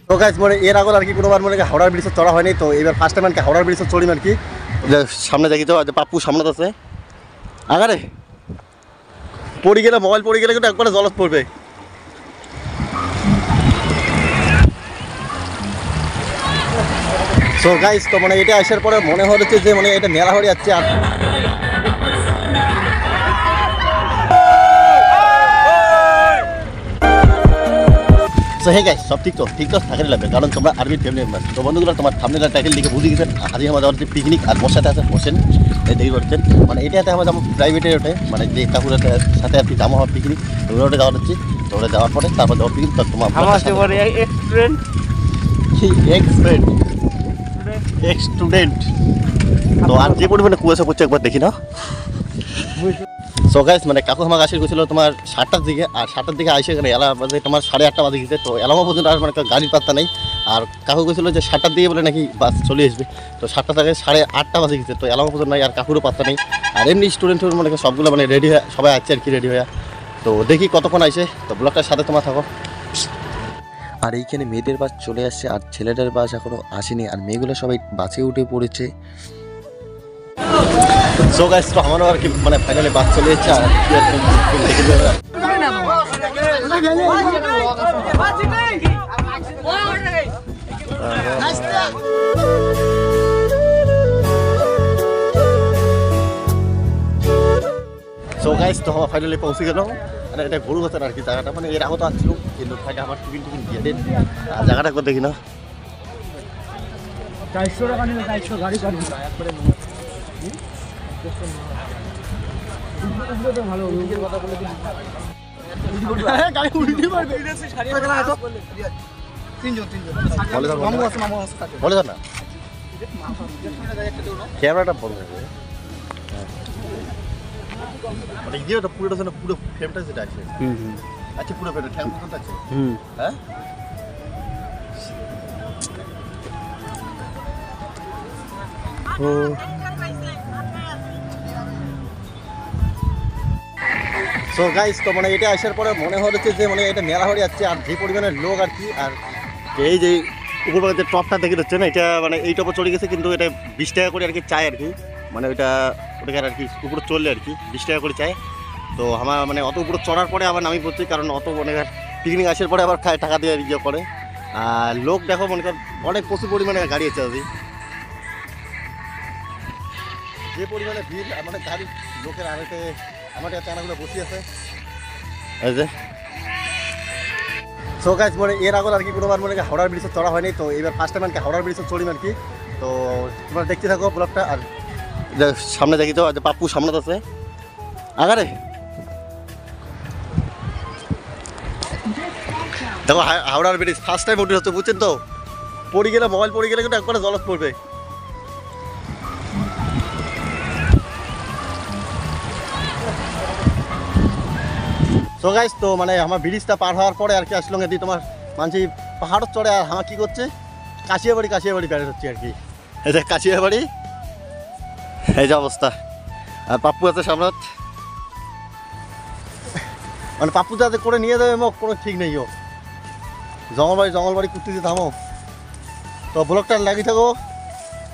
তো গাইস মানে এর আগে আর কি কোনোবার মনে হাওড়ার ব্রিজে চড়া হয়নি, তো এবার ফার্স্ট টাইম আর কি হাওড়ার ব্রিজে চড়িম আর কি। সামনে দেখি তো পাপ্পু সামনে আছে আগারে পড়ে গেলে মোবাইল পড়ে গেলে কিন্তু একবারে জলত পড়বে। সো গাইস তো মানে এটা আসার পরে মনে হচ্ছে যে মানে এটা মেলা হয়ে যাচ্ছে। আর সো হে গাইস সব ঠিক তো থাকারই লাগবে, কারণ তোমরা আর্মির ফ্যামিলি মেম্বার। তো বন্ধুগুলো তোমার থাম্বনেলের টাইটেল দেখে বুঝে গেছেন আজকে আমাদের হচ্ছে পিকনিক। আর মোর সাথে আছে হোসেন, এই দেখি পাচ্ছেন মানে এটাতে আমরা যাবো প্রাইভেটে ওঠে, মানে যে কাকুরের সাথে আর কি যাবো আমার পিকনিক। তো ওটা যাওয়ার হচ্ছে, তো ওটা যাওয়ার পরে তারপর যাওয়ার পিকনিক। তো তোমার এক্স স্টুডেন্ট তো আর যে পরিমাণে কুয়াশা পড়ছে একবার দেখি না। সো গাইস মানে কাকু আমাকে আসে গেছিলো তোমার 7টার দিকে, আর 7টার দিকে আসে এখানে এলা বাজে তোমার 8:30 বাজে গেছে। তো এলামা পর্যন্ত আর মানে গাড়ির পাত্তা নেই। আর কাকু গেছিলো যে 7টার দিকে বলে নাকি বাস চলে আসবে, তো 7টা থেকে 8:30 বাজে গেছে। তো এলামা পর্যন্ত নাই, আর কাকুরও পাত্তা নেই। আর এমনি স্টুডেন্ট মানে সবগুলো মানে রেডি হয়ে সবাই আছে আর কি রেডি হয়ে। তো দেখি কতক্ষণ আসে, তো ব্লগটার সাথে তোমার থাকো। আর এইখানে মেয়েদের বাস চলে আসছে, আর ছেলেদের বাস এখনো আসেনি। আর মেয়েগুলো সবাই বাসে উঠে পড়েছে। সো গাইস তো আমারও আর কি মানে ফাইনালি বাস চলে এসেছে। আর দেখে সো গাইস তো আমার ফাইনালি পৌঁছে গেল। মানে এটা গরু গাছের আর কি জায়গাটা, মানে এর আগত আসছিল কিন্তু ফাইনালি আমার টিফিন দিয়ে দেন। আর জায়গাটা করে দেখি না 400 টাকা নিলে 400 গাড়ি কাটবে না একবারে ভালো রোগের কথা বলে দিন। গাড়ি উল্টি মারবে এটা সে সারিয়ে গেল এত তিনজন মামু আছে বলে দাও না ক্যামেরাটা বন্ধ হয়ে যাবে। মানে ইয়েটা পুরোটা যেন পুরো ফ্রেমটা যেটা আছে আচ্ছা পুরো ফ্রেমটা ঠ্যাং পর্যন্ত আছে। হ্যাঁ সো গাইস তো মানে এটা আসার পরে মনে হচ্ছে যে মানে এটা মেলা হয়ে যাচ্ছে। আর যে পরিমাণের লোক আর কি, আর এই যে উপর যে টপটা দেখে যাচ্ছে না, এটা মানে এই টপে চলে গেছে কিন্তু এটা 20 টাকা করে আর কি চায় আর কি। মানে ওটাকে আর কি উপরে চললে আর কি 20 টাকা করে চায়। তো আমার মানে অত উপরে চড়ার পরে আবার নামি পড়ছি, কারণ অত মানে পিকনিক আসার পরে আবার খায় টাকা দিয়ে ইয়ে করে। আর লোক দেখো মনে কর অনেক প্রচুর পরিমাণে গাড়ি আছে আর যে পরিমাণে ভিড়। আমাদের গাড়ির লোকের আড়াইতে আমাদের চানাগুলো বসে আছে এই যে। সো গাইস মানে এর আগে আর কি কোনোবার মনে হাওড়ার ব্রিজে চড়া হয়নি, তো এবার ফার্স্ট টাইম আর কি হাওড়ার ব্রিজে চড়িম আর কি। তো তোমরা দেখতে থাকো ব্লগটা। আর সামনে দেখি তো পাপ্পু সামনে আছে আগারে দেখো হাওড়ার ব্রিজ ফার্স্ট টাইম উঠে হচ্ছে বুঝছেন। তো পড়ে গেলে মোবাইল পড়ে গেলে কিন্তু একবারে জলত পড়বে। সো গাইস তো মানে আমার ব্রিজটা পার হওয়ার পরে আর কি আসলাম এদি তোমার মানছি পাহাড় চড়ে। আর আমার কী করছে কাশিয়াবাড়ি বেড়ে হচ্ছে আর কি। এই যে কাশিয়াবাড়ি এই যে অবস্থা। আর পাপ্পু আছে সামনে, মানে পাপ্পু যাতে করে নিয়ে যাবে মোক কোনো ঠিক নেই। ও জঙ্গলবাড়ি কুর্তিতে থামো। তো ব্লগটা লাগিয়ে থাকো,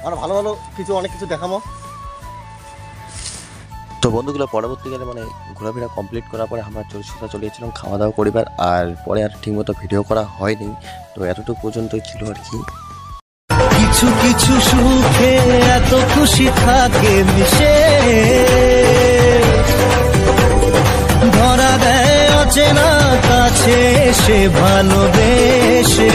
আর ভালো অনেক কিছু দেখামো। তো বন্ধুগুলো পরবর্তীকালে মানে ঘোরাফেরা কমপ্লিট করার পরে আমরা সোজা চলে গেছিলাম খাওয়া দাওয়া করিবার। আর পরে আর ঠিকমতো ভিডিও করা হয়নি, তো এতটুকু পর্যন্তই ছিল আর কি। কিছু কিছু সুখে এত খুশি থাকে মিশে, ধরা দেয় অচেনা কাছে সে ভালোবেসে।